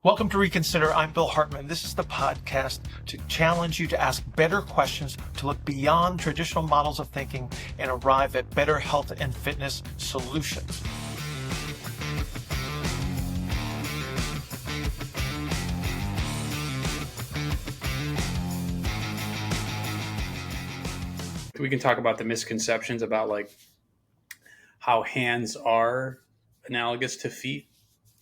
Welcome to Reconsider. I'm Bill Hartman. This is the podcast to challenge you to ask better questions, to look beyond traditional models of thinking and arrive at better health and fitness solutions. We can talk about the misconceptions about like how hands are analogous to feet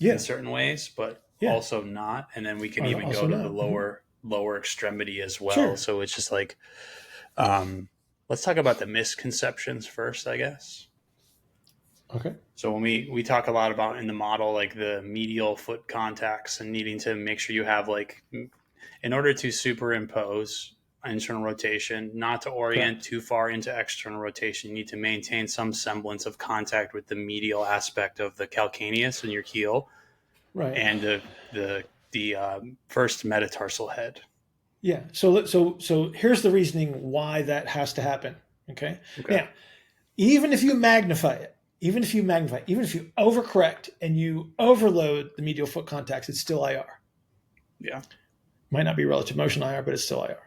in certain ways, but also not. And then we can even go to the lower extremity as well. Sure. So it's just like, let's talk about the misconceptions first, I guess. Okay. So when we talk a lot about in the model, like the medial foot contacts and needing to make sure you have like, in order to superimpose internal rotation, not to orient too far into external rotation, you need to maintain some semblance of contact with the medial aspect of the calcaneus in your heel, right, and the first metatarsal head. Yeah. So here's the reasoning why that has to happen. Okay. Now, even if you magnify it, even if you overcorrect and you overload the medial foot contacts, it's still IR. Yeah. Might not be relative motion IR, but it's still IR.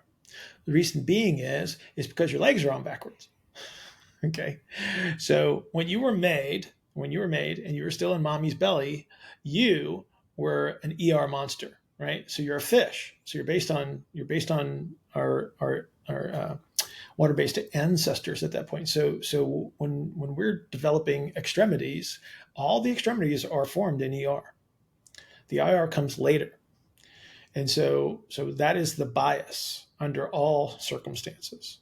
The reason being is because your legs are on backwards. Okay. So when you were made and you were still in mommy's belly, you were an ER monster, right? So you're a fish. So you're based on our water-based ancestors at that point. So when we're developing extremities, all the extremities are formed in ER. The IR comes later. And so that is the bias under all circumstances.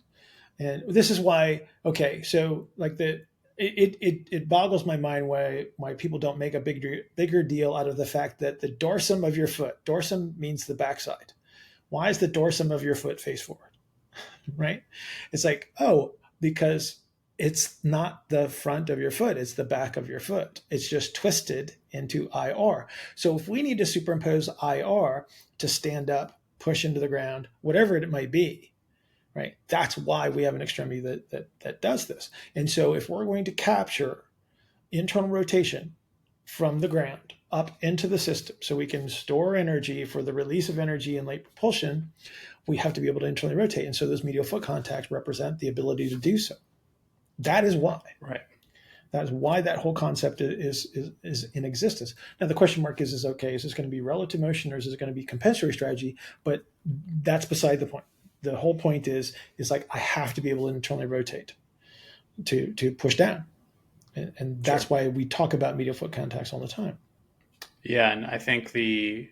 And this is why, so like it boggles my mind why people don't make a bigger deal out of the fact that the dorsum of your foot, dorsum means the backside. Why is the dorsum of your foot face forward? Right? It's like, because it's not the front of your foot, it's the back of your foot. It's just twisted into IR. So if we need to superimpose IR to stand up, push into the ground, whatever it might be, right? That's why we have an extremity that does this. And so if we're going to capture internal rotation from the ground up into the system so we can store energy for the release of energy and late propulsion, we have to be able to internally rotate. And so those medial foot contacts represent the ability to do so. That is why. Right. That is why that whole concept is in existence. Now the question mark is this going to be relative motion or is it going to be compensatory strategy? But that's beside the point. The whole point is like I have to be able to internally rotate to push down. And that's why we talk about medial foot contacts all the time. Yeah, and I think we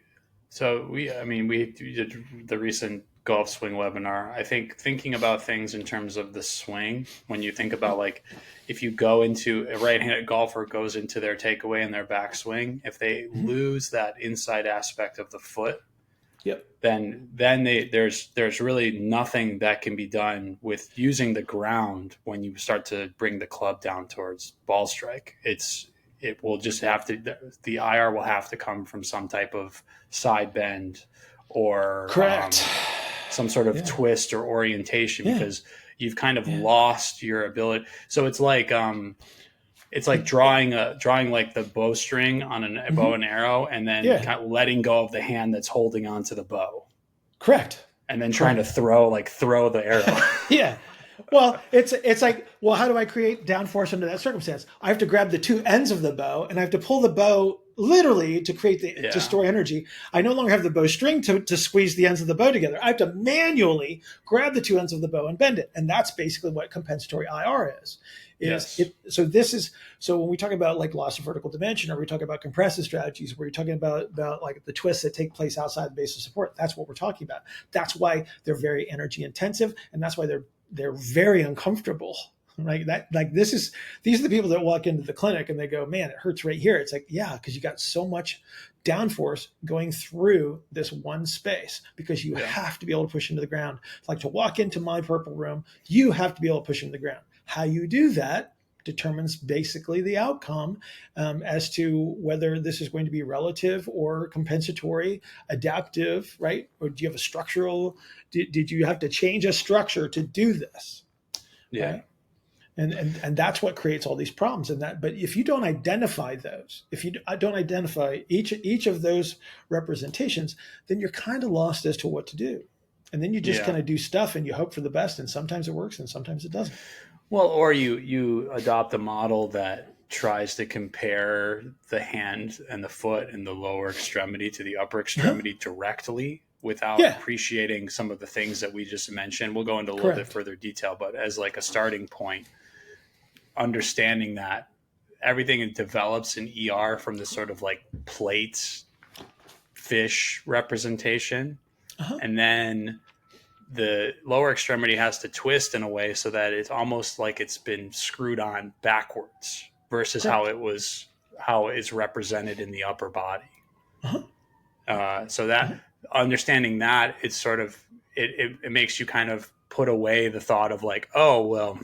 did the recent golf swing webinar. I think thinking about things in terms of the swing, when you think about like if you go into a right-handed golfer goes into their takeaway and their backswing, if they lose that inside aspect of the foot, then there's really nothing that can be done with using the ground when you start to bring the club down towards ball strike. It will just have to, the IR will have to come from some type of side bend or some sort of twist or orientation because you've kind of lost your ability. So it's like drawing like the bowstring on a bow and arrow and then kind of letting go of the hand that's holding onto the bow. Correct. And then trying to throw the arrow. Yeah. Well, it's like, well, how do I create downforce under that circumstance? I have to grab the two ends of the bow and I have to pull the bow literally to create to store energy. I no longer have the bowstring to squeeze the ends of the bow together. I have to manually grab the two ends of the bow and bend it. And that's basically what compensatory IR is. So when we talk about like loss of vertical dimension, or we talk about compressive strategies, where you're talking about like the twists that take place outside the base of support, that's what we're talking about. That's why they're very energy intensive, and that's why they're very uncomfortable. Right? These are the people that walk into the clinic and they go, man, it hurts right here. It's like, yeah, because you got so much downforce going through this one space because you have to be able to push into the ground. Like to walk into my purple room, you have to be able to push into the ground. How you do that determines basically the outcome as to whether this is going to be relative or compensatory, adaptive, right? Or do you have a structural, did you have to change a structure to do this? Yeah. Right? And that's what creates all these problems. But if you don't identify those, if you don't identify each of those representations, then you're kind of lost as to what to do. And then you just Yeah. kind of do stuff and you hope for the best. And sometimes it works and sometimes it doesn't. Well, or you adopt a model that tries to compare the hand and the foot and the lower extremity to the upper Uh-huh. extremity directly without Yeah, appreciating some of the things that we just mentioned. We'll go into a little bit correct. further detail, but as like a starting point, understanding that everything develops in ER from this sort of like plate fish representation. Uh-huh. And then the lower extremity has to twist in a way so that it's almost like it's been screwed on backwards versus Correct. how it's represented in the upper body. Uh-huh. So that Uh-huh. understanding that, it's sort of it makes you kind of put away the thought of like, oh well,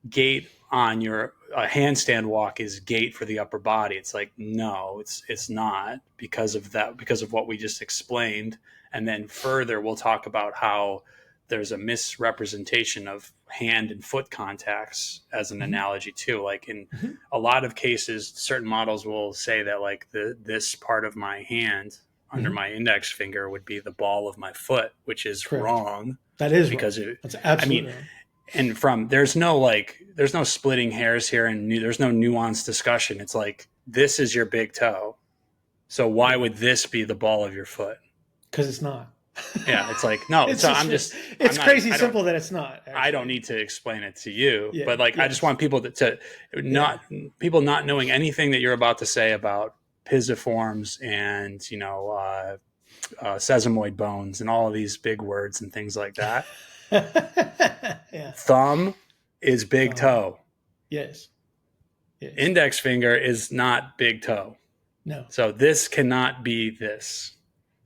gait on your handstand walk is gait for the upper body. It's like, no, it's not, because of that, because of what we just explained. And then further we'll talk about how there's a misrepresentation of hand and foot contacts as an Mm-hmm. analogy too. Like in Mm-hmm. a lot of cases, certain models will say that like this part of my hand under Mm-hmm. my index finger would be the ball of my foot, which is Correct. wrong. That is wrong. Because That's I mean, absolutely wrong. and from there's no splitting hairs here, and there's no nuanced discussion. It's like, this is your big toe, so why Yeah, would this be the ball of your foot? because it's not. Yeah, it's like, no. It's So just it's I'm not crazy I don't simple that it's not. I don't Actually, need to explain it to you, yeah, but like, I just yes, want people to yeah. not people not knowing anything that you're about to say about pisiforms and sesamoid bones and all of these big words and things like that. Yeah. Thumb is big Thumb. toe. Yes. Yes. Index finger is not big toe. No. So this cannot be this.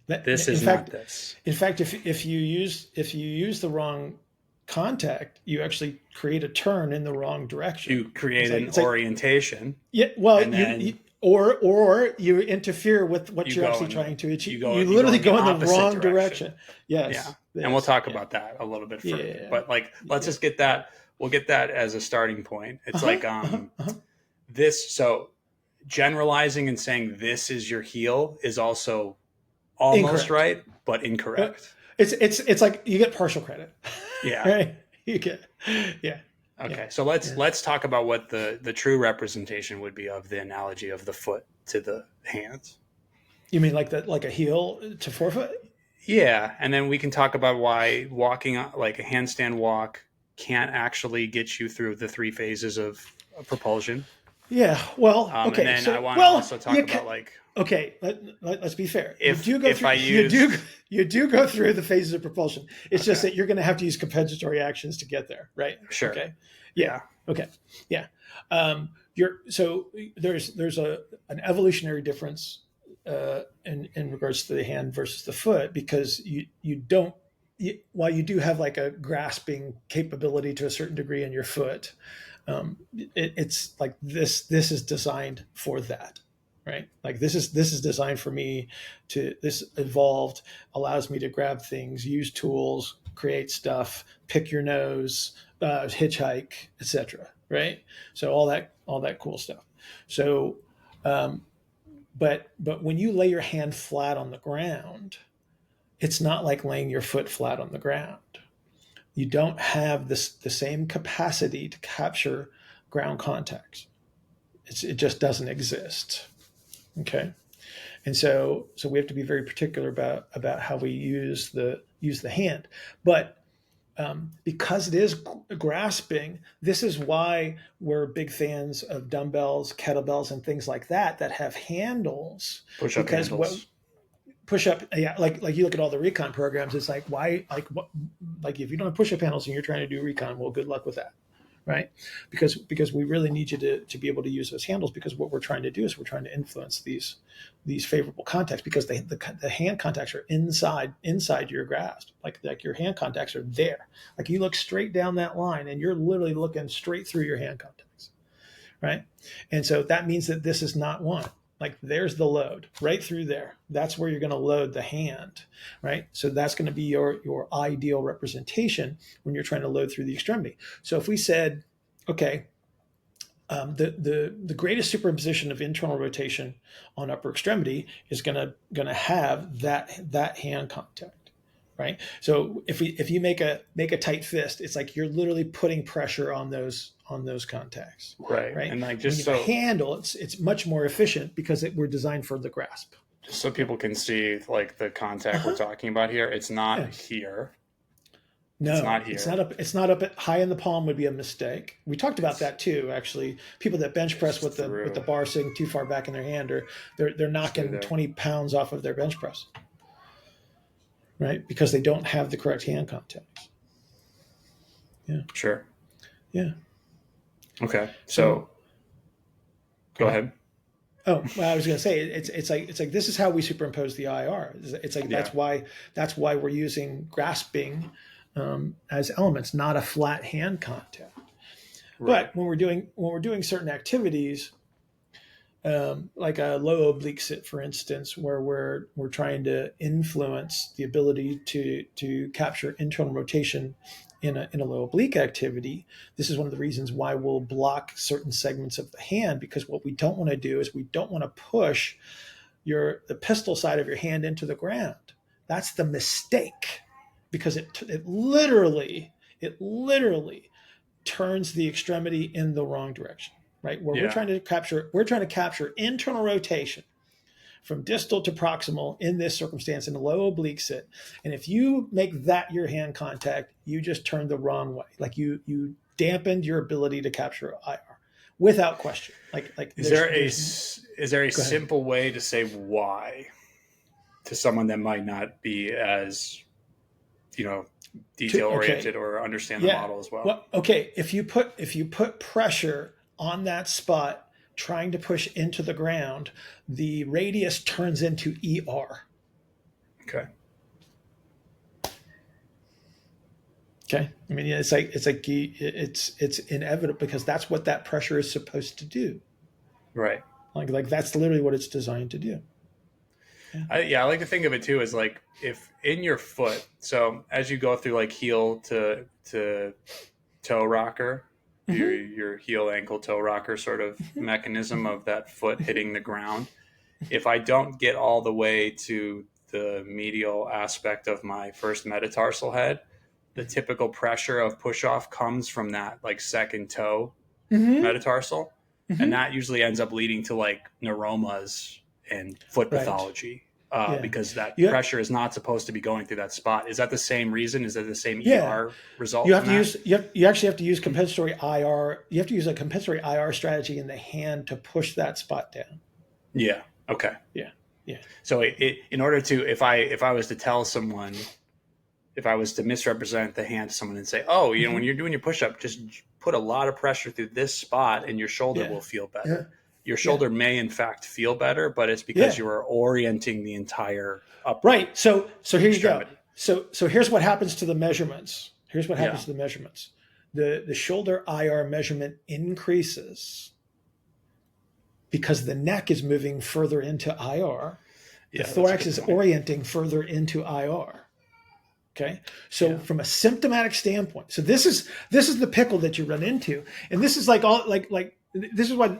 This In is fact, not this. if you use the wrong contact, you actually create a turn in the wrong direction. You create an It's like orientation, yeah. Well, and then or you interfere with what you you're go actually in trying to achieve. you You go literally in the go in the opposite wrong direction. direction. Yeah, Yes. and we'll Yes. talk Yeah. about that a little bit further. Yeah. But like, let's Yeah. just get that. We'll get that as a starting point. Uh It's huh. like Uh huh. this. So generalizing and saying this is your heel is also almost Incorrect. right, but Uh, incorrect. it's like you get partial credit, Yeah. right? You get yeah. Yeah. Okay, so Yeah. let's talk about what the true representation would be of the analogy of the foot to the hands. You mean like a heel to forefoot? Yeah, and then we can talk about why walking like a handstand walk can't actually get you through the three phases of propulsion. Yeah. Well, And okay. then I So, want to well, also talk about like, okay. Let's be fair. You do go if through. I use You do go through the phases of propulsion. It's just okay, that you're going to have to use compensatory actions to get there, right? sure, Okay. Yeah. yeah, Okay. Yeah. You're so there's an evolutionary difference in regards to the hand versus the foot because you don't while you do have like a grasping capability to a certain degree in your foot, it's like this is designed for that, right? Like this is designed for me to this evolved allows me to grab things, use tools, create stuff, pick your nose, hitchhike, etc. Right? So all that cool stuff. So um, but when you lay your hand flat on the ground, it's not like laying your foot flat on the ground. You don't have the same capacity to capture ground contacts. It just doesn't exist. Okay, and so we have to be very particular about how we use the hand. But because it is grasping, this is why we're big fans of dumbbells, kettlebells, and things like that that have handles. push up Because what handles. push up, yeah, like you look at all the recon programs, it's like why like what like if you don't have push up handles and you're trying to do recon, well, good luck with that, right? Because we really need you to be able to use those handles because what we're trying to do is we're trying to influence these favorable contacts because the hand contacts are inside your grasp, like your hand contacts are there, like you look straight down that line and you're literally looking straight through your hand contacts, right? And so that means that this is not one. Like there's the load right through there. That's where you're going to load the hand, right? So that's going to be your ideal representation when you're trying to load through the extremity. So if we said, okay, the greatest superimposition of internal rotation on upper extremity is gonna have that hand contact, right? So if you make a tight fist, it's like you're literally putting pressure on those contacts, Right. right? And like When you have a handle, it's much more efficient because we're designed for the grasp. just so people can see like the contact we're Uh-huh. talking about here, it's not Yeah. here. It's No, not it's here. not up. It's not up at high in the palm would be a mistake. We talked about It's that too. Actually, people that bench it's press with the through. bar sitting too far back in their hand, or they're It's through knocking there. 20 pounds off of their bench press, right? Because they don't have the correct hand contact. Yeah, Sure. yeah. Okay. So So go go ahead. ahead. Oh, well, I was going to say it's like this is how we superimpose the IR. It's like Yeah. that's why we're using grasping as elements, not a flat hand contact. Right. But when we're doing certain activities, like a low oblique sit, for instance, where we're trying to influence the ability to capture internal rotation in a low oblique activity. This is one of the reasons why we'll block certain segments of the hand, because what we don't want to do is we don't want to push the pistol side of your hand into the ground. That's the mistake, because it literally turns the extremity in the wrong direction, right? Where we're Yeah. trying to capture internal rotation from distal to proximal in this circumstance in a low oblique sit. And if you make that your hand contact, you just turn the wrong way. Like you dampened your ability to capture IR without question. Like Is there a go ahead. simple way to say why to someone that might not be as, you know, detail Okay. oriented or understand the Yeah. model as well? Well, okay. If you put pressure on that spot, trying to push into the ground, the radius turns into ER. Okay. Okay. I mean, it's inevitable, because that's what that pressure is supposed to do. Right. Like that's literally what it's designed to do. Yeah. I like to think of it too as like if in your foot, so as you go through like heel to toe rocker, Mm-hmm. your heel ankle toe rocker sort of mechanism of that foot hitting the ground. If I don't get all the way to the medial aspect of my first metatarsal head, the typical pressure of push off comes from that like second toe Mm-hmm. metatarsal, and Mm-hmm. that usually ends up leading to like neuromas and foot Right. pathology, Yeah. because that You pressure is not supposed to be going through that spot. Is that the same reason? Is that the same yeah. ER result You have from to that? use you actually have to use compensatory IR. You have to use a compensatory IR strategy in the hand to push that spot down. Yeah. Okay. Yeah. Yeah. So in order to, if I was to tell someone, if I was to misrepresent the hand to someone and say, oh, you know, when Mm-hmm. you're doing your push up, just put a lot of pressure through this spot and your shoulder Yeah. will feel Yeah. better. Your Yeah. shoulder may in fact feel better, but it's because Yeah. you are orienting the entire upper Right. So here you go. extremity. So here's what happens to the measurements. Here's what happens Yeah. to the measurements. The shoulder IR measurement increases because the neck is moving further into IR. The Yeah, that's a thorax good is point. orienting further into IR. Okay. So Yeah. from a symptomatic standpoint, so this is the pickle that you run into. And this is like all like this is why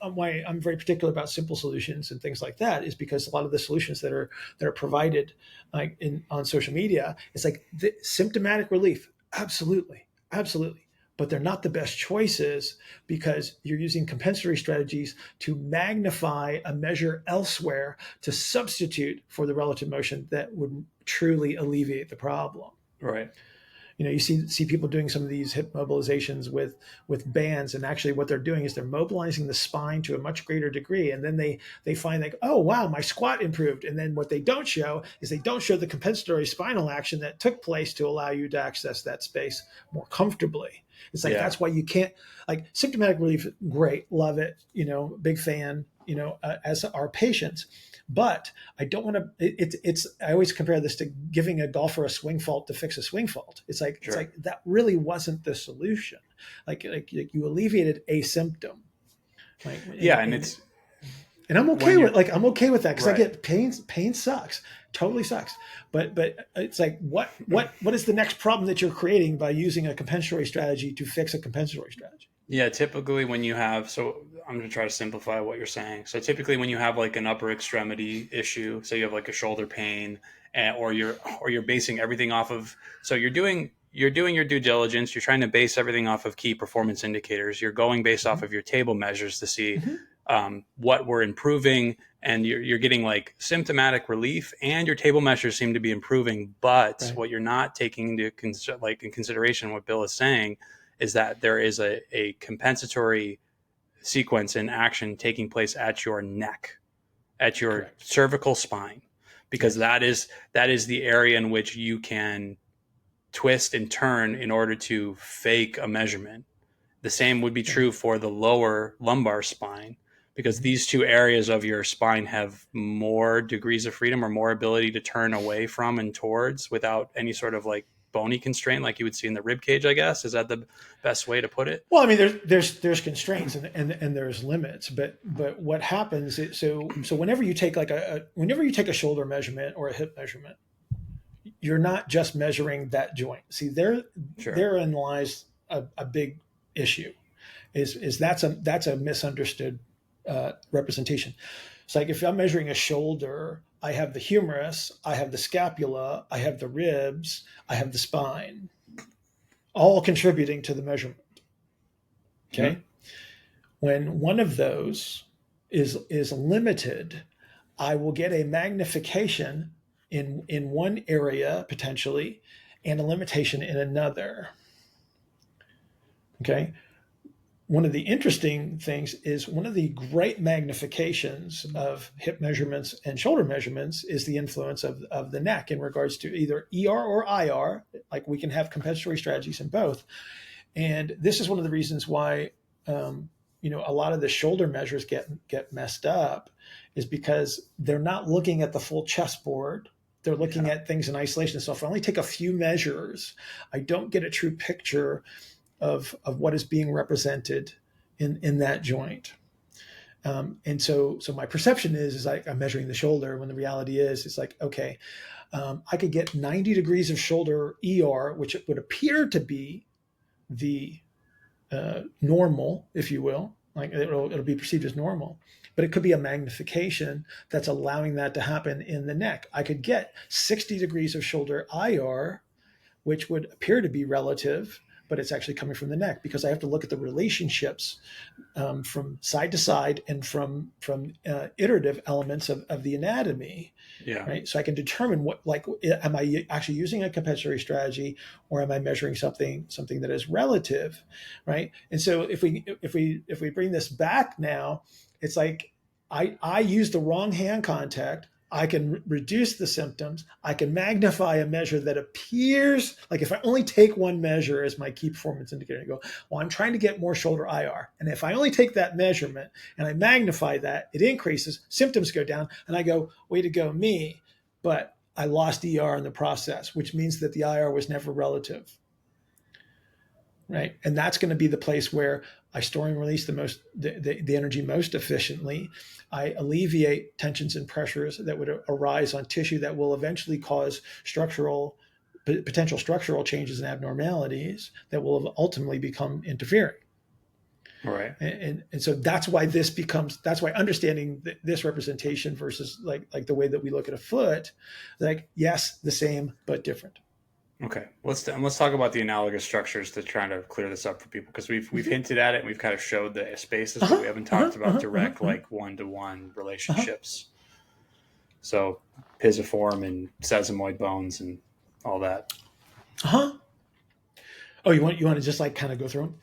I'm very particular about simple solutions and things like that, is because a lot of the solutions that are provided like on social media, it's like the symptomatic relief. Absolutely. Absolutely. But they're not the best choices, because you're using compensatory strategies to magnify a measure elsewhere to substitute for the relative motion that would truly alleviate the problem. Right. You see people doing some of these hip mobilizations with bands, and actually what they're doing is they're mobilizing the spine to a much greater degree, and then they find like, oh wow, my squat improved. And then what they don't show is they don't show the compensatory spinal action that took place to allow you to access that space more comfortably. It's like Yeah. that's why you can't, like, symptomatic relief, great, love it, big fan, as our patients. But I don't want to. It's. I always compare this to giving a golfer a swing fault to fix a swing fault. It's like Sure. that really wasn't the solution. Like you alleviated a symptom, right? Yeah, And and and it's and I'm okay when with you're that, because I right. get pain. Pain sucks, totally sucks. But it's like what is the next problem that you're creating by using a compensatory strategy to fix a compensatory strategy? Yeah, typically when you have, so I'm going to try to simplify what you're saying. So typically when you have like an upper extremity issue, so you have like a shoulder pain, or you're basing everything off of, so you're doing your due diligence, you're trying to base everything off of key performance indicators. You're going based off Mhm. of your table measures to see Mhm. what we're improving, and you're getting like symptomatic relief, and your table measures seem to be improving. But Right. what you're not taking into like in consideration, what Bill is saying, is that there is a compensatory sequence in action taking place at your neck, at your Correct. cervical spine, because Yes. that is the area in which you can twist and turn in order to fake a measurement. The same would be Right. true for the lower lumbar spine, because Mhm. these two areas of your spine have more degrees of freedom, or more ability to turn away from and towards without any sort of like bony constraint like you would see in the rib cage, I guess. Is that the best way to put it? Well, I mean, there's constraints and there's limits, but what happens is, so whenever you take like whenever you take a shoulder measurement or a hip measurement, you're not just measuring that joint. See, Sure. therein lies a big issue. Is that's a misunderstood representation. It's like if I'm measuring a shoulder, I have the humerus, I have the scapula, I have the ribs, I have the spine, all contributing to the measurement. Mm-hmm. Okay, when one of those is limited, I will get a magnification in one area potentially, and a limitation in another. Okay, one of the interesting things is one of the great magnifications of hip measurements and shoulder measurements is the influence of the neck in regards to either ER or IR. Like we can have compensatory strategies in both. And this is one of the reasons why a lot of the shoulder measures get messed up, is because they're not looking at the full chessboard. They're looking Yeah. at things in isolation. So if I only take a few measures, I don't get a true picture of what is being represented in that joint. And so my perception is like I'm measuring the shoulder when the reality is it's like, okay, I could get 90 degrees of shoulder ER, which would appear to be the normal, if you will. Like it'll be perceived as normal, but it could be a magnification that's allowing that to happen in the neck. I could get 60 degrees of shoulder IR, which would appear to be relative, but it's actually coming from the neck because I have to look at the relationships from side to side and from iterative elements of the anatomy, Yeah. right? So I can determine what, like, am I actually using a compensatory strategy, or am I measuring something that is relative, right? And so if we bring this back now, it's like I use the wrong hand contact. I can reduce the symptoms. I can magnify a measure that appears like, if I only take one measure as my key performance indicator, and go, well, I'm trying to get more shoulder IR. And if I only take that measurement and I magnify that, it increases, symptoms go down, and I go, way to go, me. But I lost ER in the process, which means that the IR was never relative, right? And that's going to be the place where I store and release the energy most efficiently. I alleviate tensions and pressures that would arise on tissue that will eventually cause potential structural changes and abnormalities that will ultimately become interfering. Right. And so that's why understanding this representation versus like the way that we look at a foot, like, yes, the same but different. Okay, let's talk about the analogous structures to try to clear this up for people, because we've Mm-hmm. hinted at it and we've kind of showed the spaces, but Uh-huh, we haven't uh-huh, talked about uh-huh, direct uh-huh, like one-to-one uh-huh, relationships. So pisiform and sesamoid bones and all that. uh-huh. Oh, you want to just like kind of go through them?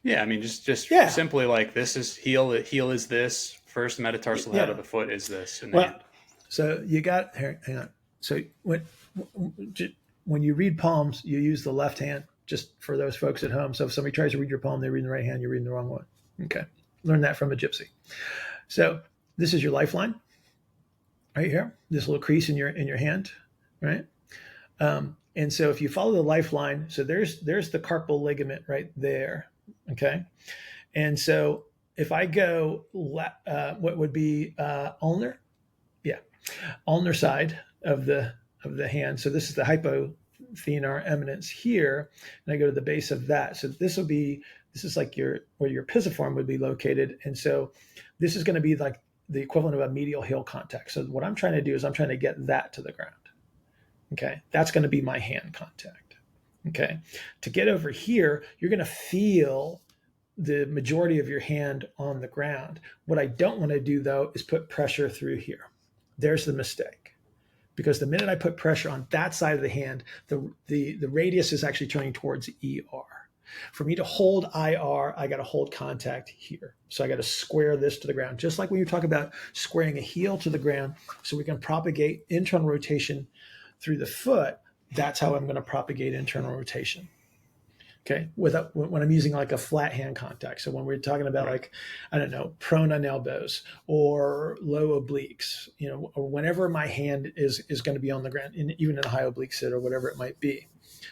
Yeah, I mean just Yeah, simply like this is heel is this, first metatarsal head of yeah. the foot is this in the Well, hand. so you got here. Hang on. So when you read palms, you use the left hand. Just for those folks at home. So if somebody tries to read your palm, they read in the right hand. You're reading the wrong one. Okay. Learn that from a gypsy. So this is your lifeline right here. This little crease in your hand, right? And so if you follow the lifeline, so there's the carpal ligament right there. Okay. And so if I go, what would be ulnar? Yeah, ulnar side of the hand. So this is the hypothenar eminence here, and I go to the base of that. So this will be This is like where your pisiform would be located. And so this is going to be like the equivalent of a medial heel contact. So what I'm trying to do is I'm trying to get that to the ground. Okay. That's going to be my hand contact. Okay. To get over here, you're going to feel the majority of your hand on the ground. What I don't want to do though is put pressure through here. There's the mistake. Because the minute I put pressure on that side of the hand, the radius is actually turning towards ER. For me to hold IR, I got to hold contact here. So I got to square this to the ground, just like when you talk about squaring a heel to the ground so we can propagate internal rotation through the foot. That's how I'm going to propagate internal rotation. Okay, when I'm using like a flat hand contact. So when we're talking about like, I don't know, prone on elbows or low obliques, or whenever my hand is going to be on the ground, even in a high oblique sit or whatever it might be,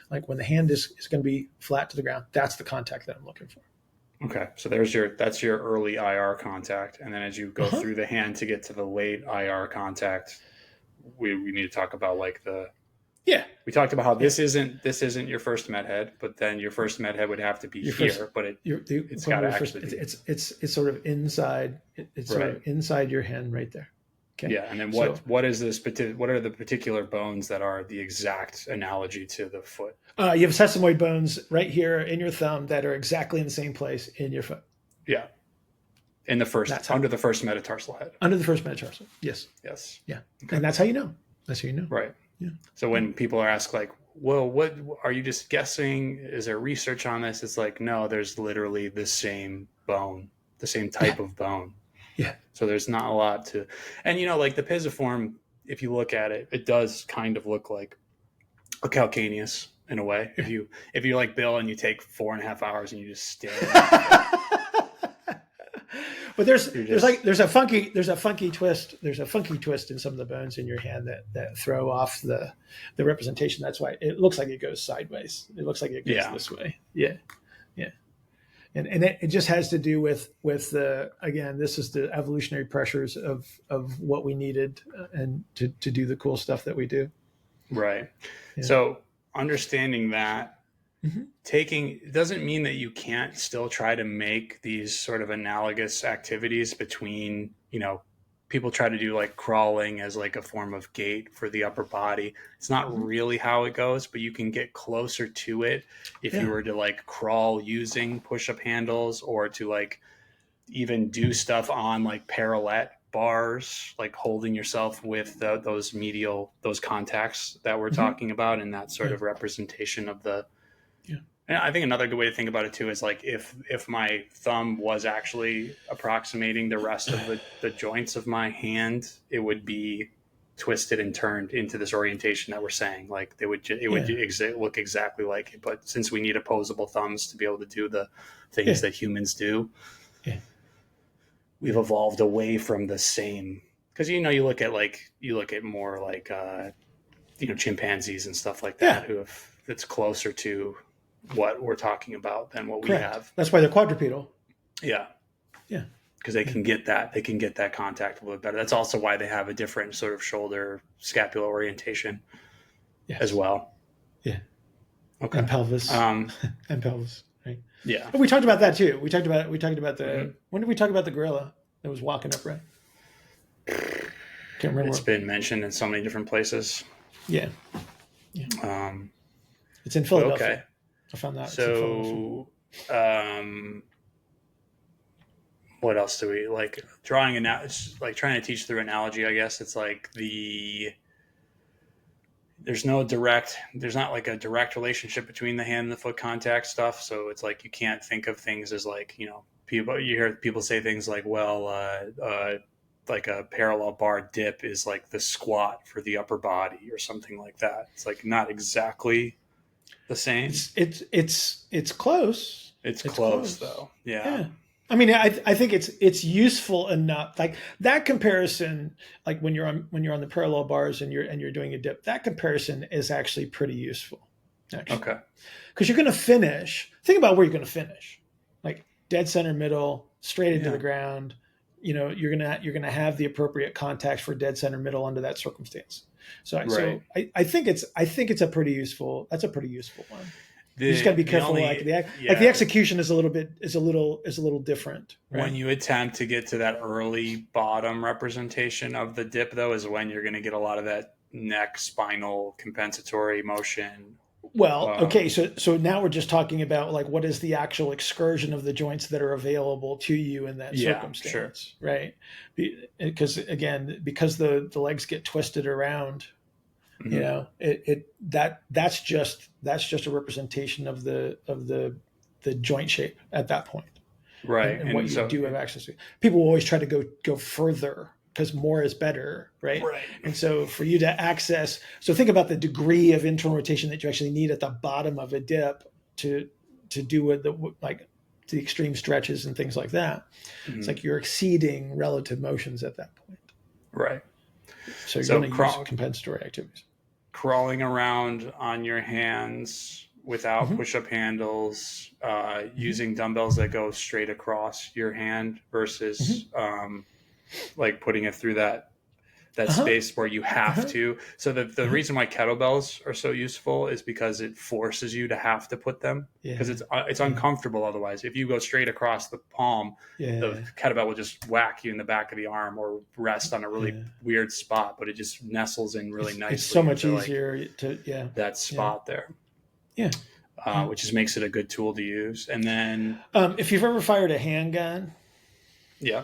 like when the hand is going to be flat to the ground, that's the contact that I'm looking for. Okay, so that's your early IR contact, and then as you go through the hand to get to the late IR contact, we need to talk about like we talked about how this isn't your first med head, but then your first med head would have to be but it's got to actually it's sort of inside. It's sort of inside your hand right there. Okay. Yeah, and then what is this? What are the particular bones that are the exact analogy to the foot? You have sesamoid bones right here in your thumb that are exactly in the same place in your foot. Yeah, in the first under the first metatarsal head. Under the first metatarsal. Yes. Yeah, okay. And that's how you know. That's how you know. Right. Yeah. So when people are asked like, well, what are you just guessing? Is there research on this? It's like, no, there's literally the same bone, the same type of bone. Yeah. So there's not a lot to, and like the pisiform, if you look at it, it does kind of look like a calcaneus in a way. If you like Bill and you take 4.5 hours and you just stare at it. But there's a funky twist in some of the bones in your hand that throw off the representation. That's why it looks like it goes sideways. It looks like it goes this way. Yeah. And it just has to do with the, again, this is the evolutionary pressures of what we needed and to do the cool stuff that we do. Right. Yeah. So understanding that, it doesn't mean that you can't still try to make these sort of analogous activities between, people try to do like crawling as like a form of gait for the upper body. It's not really how it goes, but you can get closer to it if you were to like crawl using push-up handles, or to like even do stuff on like parallel bars, like holding yourself with those contacts that we're talking about, and that sort of representation of the. And I think another good way to think about it too is like if my thumb was actually approximating the rest of the joints of my hand, it would be twisted and turned into this orientation that we're saying. Like it would look exactly like it. But since we need opposable thumbs to be able to do the things that humans do, we've evolved away from the same. Because you look at more like chimpanzees and stuff like that it's closer to what we're talking about than what we have. That's why they're quadrupedal. Yeah. Because they can get that contact a little bit better. That's also why they have a different sort of shoulder scapular orientation as well. Yeah. Okay. And pelvis. And pelvis. Right. Yeah. But we talked about that too. We talked about the when did we talk about the gorilla that was walking upright? Can't remember. It's been mentioned in so many different places. Yeah. It's in Philadelphia. Okay. I found that. So, what else do we like? Trying to teach through analogy, I guess. It's like there's not like a direct relationship between the hand and the foot contact stuff. So it's like, you can't think of things as like, you hear people say things like, well, like a parallel bar dip is like the squat for the upper body or something like that. It's like not exactly the same. It's close. It's close though. Yeah. I mean, I think it's useful enough. Like that comparison, like when you're on the parallel bars and you're doing a dip, that comparison is actually pretty useful. Actually. Okay. Because you're going to finish. Think about where you're going to finish. Like dead center middle, straight into the ground. You're gonna have the appropriate contact for dead center middle under that circumstance. So I think it's a pretty useful. That's a pretty useful one. You just got to be the careful. only Like the yeah, execution is a little different, when right? you attempt to get to that early bottom representation of the dip, though, is when you're going to get a lot of that neck spinal compensatory motion. Well, okay, Um, so now we're just talking about like what is the actual excursion of the joints that are available to you in that yeah, sure. circumstance, right? Because again, because the legs get twisted around, Hmm. that's just a representation of the joint shape at that point, and, Right. and what And you so, do have access to. People will always try to go further because more is better, right? right. And so for you to access, so think about the degree of internal rotation that you actually need at the bottom of a dip to do with the like to the extreme stretches and things like that. It's Hmm. like you're exceeding relative motions at that point. Right. So you're So going to use compensatory activities. crawling around on your hands without Mm-hmm. push-up handles, Mm-hmm. using dumbbells that go straight across your hand Mm-hmm. versus like putting it through that Uh-huh. space where you have Uh-huh. to. So the Uh-huh. reason why kettlebells are so useful is because it forces you to have to put them, because Yeah. it's Yeah. uncomfortable otherwise. If you go straight across the palm, the Yeah. kettlebell will just whack you in the back of the arm or rest on a really Yeah. weird spot, but it just nestles in really It's so nicely much into like easier to yeah. that Yeah. spot there, Yeah. Yeah. which just makes it a good tool to use. And then, If you've ever fired a handgun, yeah,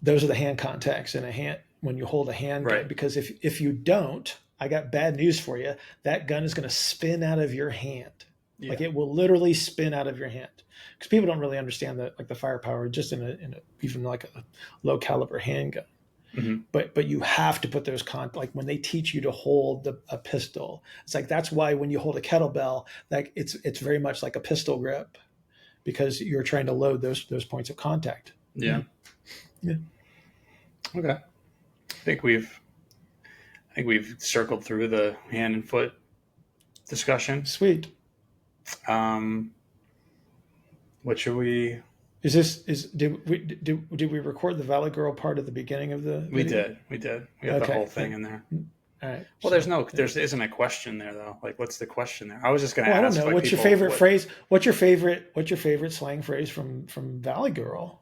those are the hand contacts in a hand when you hold a handgun. right, Because if you don't, I got bad news for you. That gun is going to spin out of your hand. Like yeah, it will literally spin out of your hand. Because people don't really understand that, like the firepower, just in a even like a low caliber handgun. hmm, But you have to put those like when they teach you to hold a pistol, it's like that's why when you hold a kettlebell, like it's very much like a pistol grip because you're trying to load those points of contact. yeah, Yeah. Yeah. okay. Think we've I think we've circled through the hand and foot discussion. Sweet. Um, what should we? Did we record the Valley Girl part at the beginning of the We video? did. We did. We got the Okay. whole thing in there. All right. Well, So there isn't a question there though. Like, what's the question there? I was just going to well, I don't ask know. like What's your people favorite what, phrase? What's your favorite slang phrase from Valley Girl?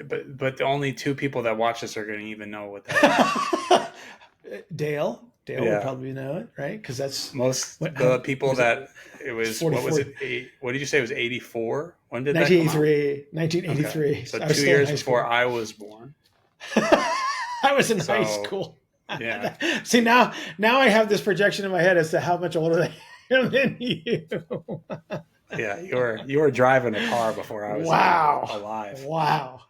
but the only two people that watch this are going to even know what that is. Dale would Yeah, probably know it, right? Because that's most what the people was it? that it It's was. What was 44, it? What did you say? It was 84. When did that come out? 1983, Okay, 1983. so I was two still in years high before school. I was born. I was in high So school. yeah, See now I have this projection in my head as to how much older I am than you. yeah, you were driving a car before I was even Wow. alive. Wow.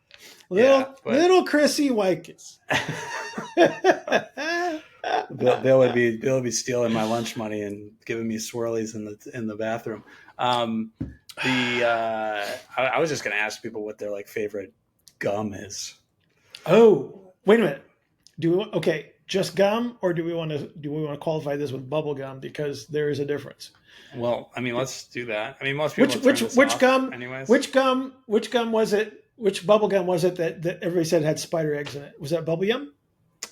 Yeah, but Little Chrissy Wykes. Bill would be stealing my lunch money and giving me swirlies in the bathroom. Um, I was just going to ask people what their like favorite gum is. Oh, wait a minute. Okay, just gum, or do we want to qualify this with bubble gum because there is a difference? Well, I mean, let's do that. I mean, most Which people turn which this which off, gum anyways. which gum was it? Which bubble gum was it that everybody said had spider eggs in it? Was that bubble yum?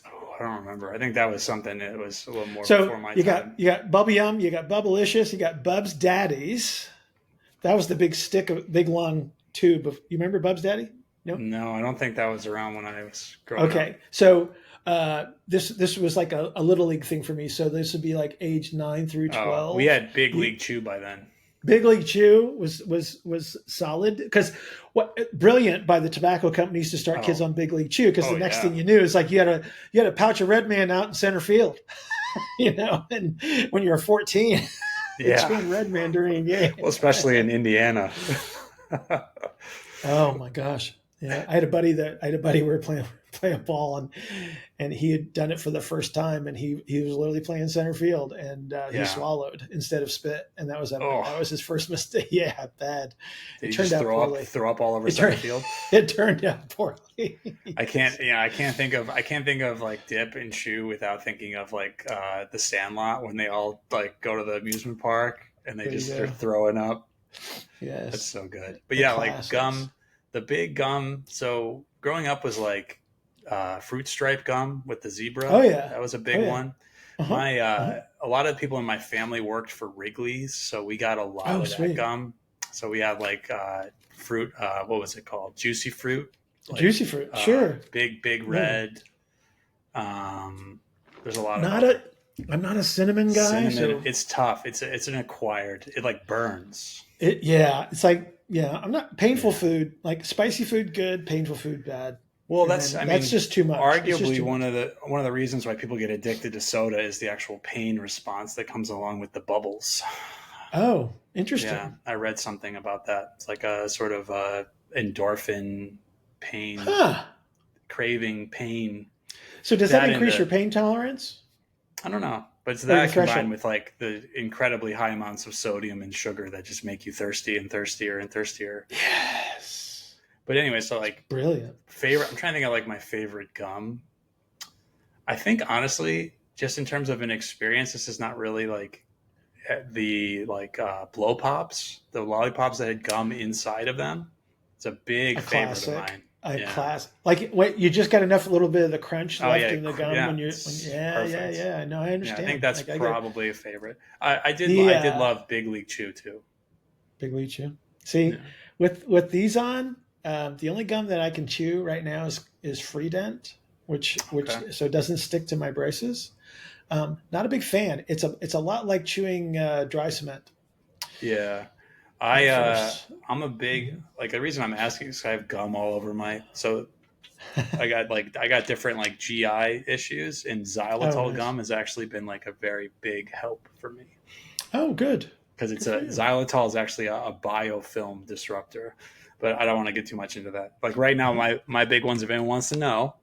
Oh, I don't remember. I think that was something that was a little more So before my you got time. you got bubble yum, you got bubblicious, you got Bub's Daddies. That was the big long tube of. You remember Bub's Daddy? No. No, I don't think that was around when I was growing up. Okay, so this was like a little league thing for me. So this would be like age 9 through Oh, we 12. had Big You, League Chew by then. Big League Chew was solid because what brilliant by the tobacco companies to start kids Oh, on Big League Chew because oh the next thing yeah, you knew is like you had a pouch of Red Man out in center field, and when you were 14, yeah. chewing Red Man during a game. Well, especially in Indiana. Oh my gosh. Yeah. I had a buddy we were playing ball and he had done it for the first time and he was literally playing center field and he Yeah. swallowed instead of spit and Oh, that was his first mistake. Yeah, bad. did It you turned just out poorly. throw up all over It center turned field? it turned out poorly. I can't. Yeah, I can't think of like dip and shoe without thinking of like the Sandlot when they all like go to the amusement park and they There you just are go. throwing up. That's Yes. so good. But The yeah, like classics. gum, the big gum. So growing up was like fruit stripe gum with the Oh zebra. yeah. That was a Oh big yeah. one. Uh-huh. Uh-huh. A lot of people in my family worked for Wrigley's, so we got a lot Oh, of that sweet. gum. So we had like fruit. What was it called? Juicy fruit, like Juicy fruit. Sure. big Yeah. red. Um, there's a lot of Not a. other I'm not a cinnamon guy, cinnamon. so It's tough. It's an acquired. It like burns. yeah, it's like yeah. I'm not painful Yeah. food. Like spicy food, good. Painful food, bad. Well, And that's then I that's mean, just too much. It's just arguably too much. one of the reasons why people get addicted to soda is the actual pain response that comes along with the bubbles. Oh, Yeah, interesting. I read something about that. It's like a sort of endorphin pain, Huh. craving pain. So does that That and increase your the pain tolerance I don't know, but it's or your that combined threshold? with like the incredibly high amounts of sodium and sugar that just make you thirsty and thirstier and thirstier. Yes. But anyway, so like Brilliant. favorite, I'm trying to think of like my favorite gum. I think honestly, just in terms of an experience, this is not really like the blow pops, the lollipops that had gum inside of them. It's a big A favorite of classic. mine. A Yeah. class. Like wait, you just got enough a little bit of the crunch Oh left yeah, in the gum yeah. when It's yeah, yeah, perfect. yeah. I know, I Yeah, I think understand. that's Like I get probably a favorite. the I did love Big League Chew too. big weed chew. See, Yeah. with these on, the only gum that I can chew right now is Free Dent, which Okay. so it doesn't stick to my braces. Not a big fan. It's a lot like chewing dry cement Yeah. at first. I'm a big Mhm. like the reason I'm asking is I have gum all over my so I got different like GI issues and Oh, xylitol nice. gum has actually been like a very big help for me Oh, good. because it's Good for a you. xylitol is actually a biofilm disruptor, but I don't want to get too much into that. Like right now, Uh-huh. my big ones, if anyone wants to know,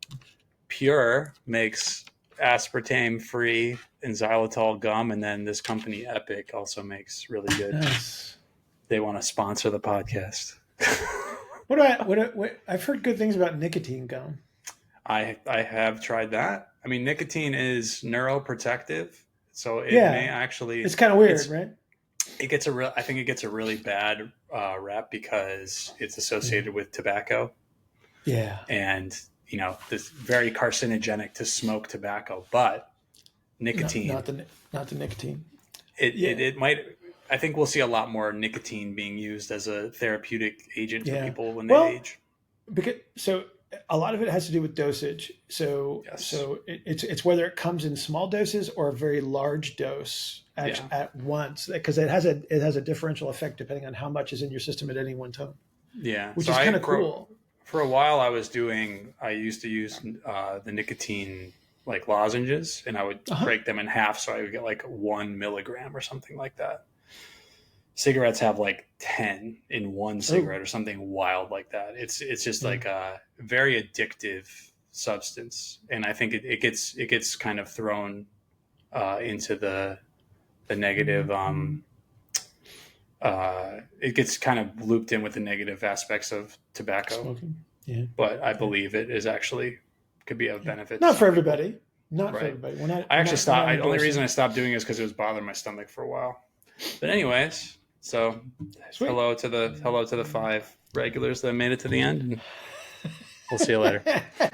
Pure makes aspartame free and xylitol gum, and then this company Epic also makes really good. Nice. They want to sponsor the podcast. What I've heard good things about nicotine gum. I have tried that. I mean, nicotine is neuroprotective, so it may Yeah, actually it's kind of weird, it's right? it gets a real I think it gets a really bad rep because it's Yeah. associated with tobacco Yeah. and this very carcinogenic to smoke tobacco, but Not nicotine not the not the nicotine. Yeah. it might I think we'll see a lot more nicotine being used as a therapeutic agent for Yeah. people when they Well, age. because so a lot of it has to do with dosage. Yes. It's whether it comes in small doses or a very large dose Yeah. at once because it has a differential effect depending on how much is in your system at any one time, Yeah. which So is kind of cool. for a while I used to use the nicotine like lozenges and I would Uh huh. break them in half so I would get like 1 milligram or something like that. Cigarettes have like 10 in one Oh. cigarette or something wild like that. It's just Yeah. like a very addictive substance. And I think it gets kind of thrown into the negative it gets kind of looped in with the negative aspects of tobacco, Smoking. Yeah. but I Yeah. believe it is actually could be of Yeah. benefit to Not for some people. everybody. Not for Right. everybody. I actually We're stopped. not The only reason endorsing. I stopped doing it is because it was bothering my stomach for a while. But anyways, so Sweet. hello to the five regulars that made it to the end, and we'll see you later.